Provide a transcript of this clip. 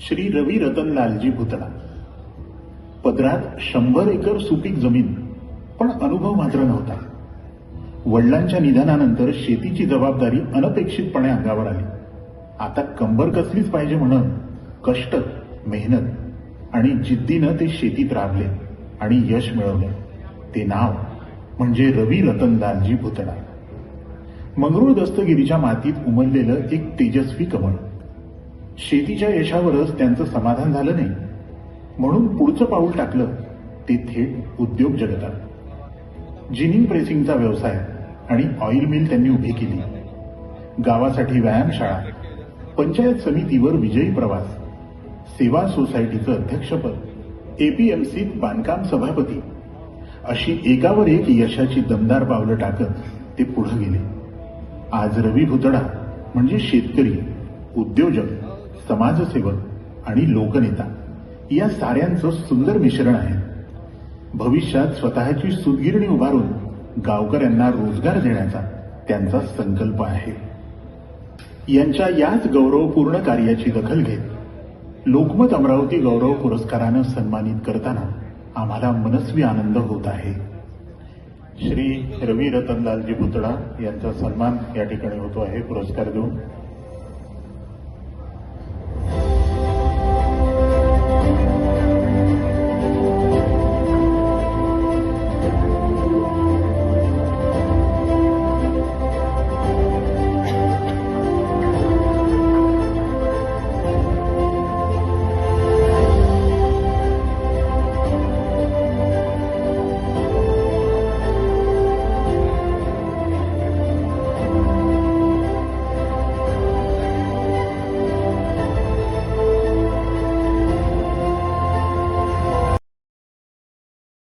श्री रवी रतनलालजी भुतडा. पदरात 100 एकर सुपीक जमीन, पण अनुभव मात्र नव्हता. वडिलांच्या निधनानंतर शेतीची जबाबदारी अनपेक्षितपणे अंगावर आली. आता कंबर कसलीच पाहिजे म्हणून कष्ट, मेहनत आणि जिद्दीनं ते शेतीत राबले आणि यश मिळवले. ते नाव म्हणजे रवी रतनलालजी भुतडा. मंगरूळ दस्तगिरीच्या मातीत उमललेलं एक तेजस्वी कमळ. शेतीच्या यशावरच त्यांचं समाधान झालं नाही, म्हणून पुढचं पाऊल टाकलं ते थेट उद्योग जगतात. जिनिंग प्रेसिंगचा व्यवसाय आणि ऑइल मिल त्यांनी उभी केली. गावासाठी व्यायामशाळा, पंचायत समितीवर विजयी प्रवास, सेवा सोसायटीचं अध्यक्षपद, एपीएमसीत बांधकाम सभापती, अशी एकावर एक यशाची दमदार पावलं टाकत ते पुढे गेले. आज रवी भुतडा म्हणजे शेतकरी, उद्योजक, समाजसेवक आणि लोकनेता या साऱ्यांचं सुंदर मिश्रण आहे. भविष्यात स्वतःची सूतगिरणी उभारून गावकऱ्यांना रोजगार देण्याचा त्यांचा संकल्प आहे. यांच्या याच गौरवपूर्ण कार्याची दखल घेत लोकमत अमरावती गौरव पुरस्कारानं सन्मानित करताना आम्हाला मनस्वी आनंद होत आहे. श्री रवी रतनलालजी भुतडा यांचा सन्मान या ठिकाणी होतो आहे पुरस्कार देऊन.